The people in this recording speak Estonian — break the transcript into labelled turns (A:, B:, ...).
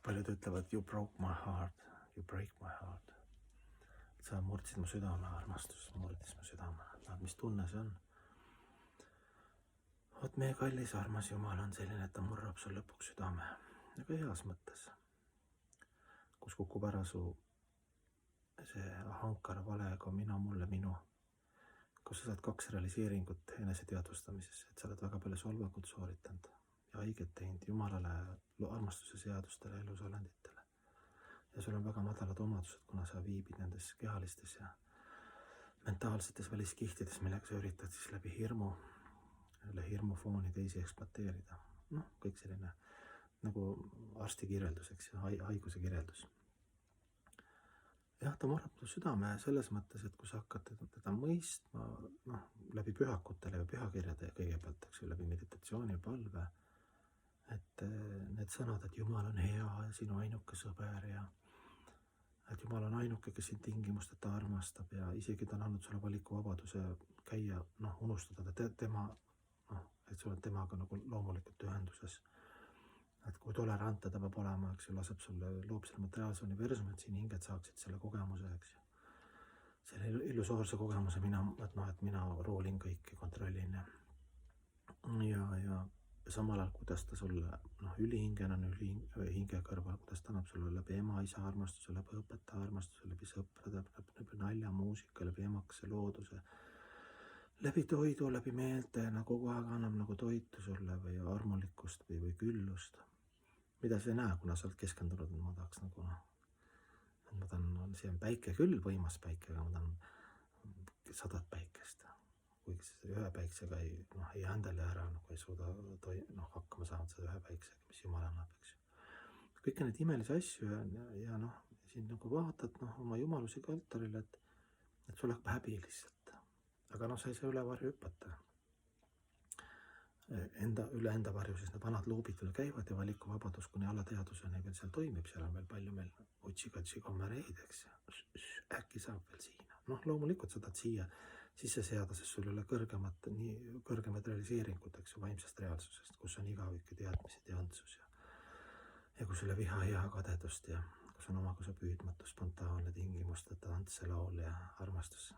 A: paljud ütlevad you broke my heart, you break my heart. Sa murdsid mu südame, armastus murdis mu südame. Mis tunne see on? Vot meie kallis armas Jumal on selline, et ta murrab sul lõpuks südame. Aga heas mõttes. Kus kukub ära su see hankar valega mina mulle minu. Kus sa saad 2 realiseeringut eneseteadvustamises, et sa oled väga palju solvangut sooritanud ja haiget teinud Jumalale, armastuse seadustele, elusolenditele. Ja sul on väga madalad omadused, kuna sa viibid nendes kehalistes ja mentaalsetes väliskihtides, millega sa üritad siis läbi hirmufooni teisi ekspluateerida. Kõik selline nagu arsti kirjeldus, eks ju, haiguse kirjeldus. Jah, ta murrab tu südame selles mõttes, et kui sa hakkad teda mõistma läbi pühakutele ja pühakirjade kõigepealt, eks ju, läbi meditatsiooni ja palve, et need sõnad, et Jumal on hea ja sinu ainuke sõber ja et Jumal on ainuke, kes sind tingimusteta armastab ja isegi ta on andnud sulle valikuvabaduse käia, unustada tema, et sul on temaga nagu loomulikult ühenduses. Et kui tolerantne ta peab olema, eks ju, laseb sulle, loob selle materiaalse universumi, et siin hinged saaksid selle kogemuse, eks ju. Selle illusoorse kogemuse, et mina roolin kõike, kontrollin ja samal ajal, kuidas ta sulle ülihingena, hinge kõrval, kuidas ta annab sulle läbi ema, isa armastuse, läbi õpetaja armastuse, läbi sõprade, läbi nalja, muusika, läbi emakese looduse, läbi toidu, läbi meelte, kogu aeg annab nagu toitu sulle või armulikkust või küllust. Mida sa ei näe, kuna sa oled keskendunud, ma tahaks see on päike küll, võimas päike, aga ma tahan 100 päikest. Kuigi see ühe päiksega ei händele ära, ei suuda hakkama saanud seda ühe päiksega, mis Jumal annab, eks ju. Kõiki neid imelisi asju ja siin vaatad oma jumalusi kaltaril, et sul hakkab häbi lihtsalt. Aga sa ei saa üle varju hüpata. Üle enda varju, siis need vanad loobid veel käivad ja valikuvabadus kuni alateaduseni veel seal toimib, seal on veel palju meil utsi-katsi kommereid, eks ju. Äkki saab veel siin. Loomulikult sa tahad siia sisse seada, sest sul ei ole kõrgemad realiseeringud, eks ju, vaimsest reaalsusest, kus on igavik ja teadmised ja andsus ja kus ei ole viha ja kadedust ja kus on omakuse püüdmatus, spontaanne tingimusteta ants ja laul ja armastus.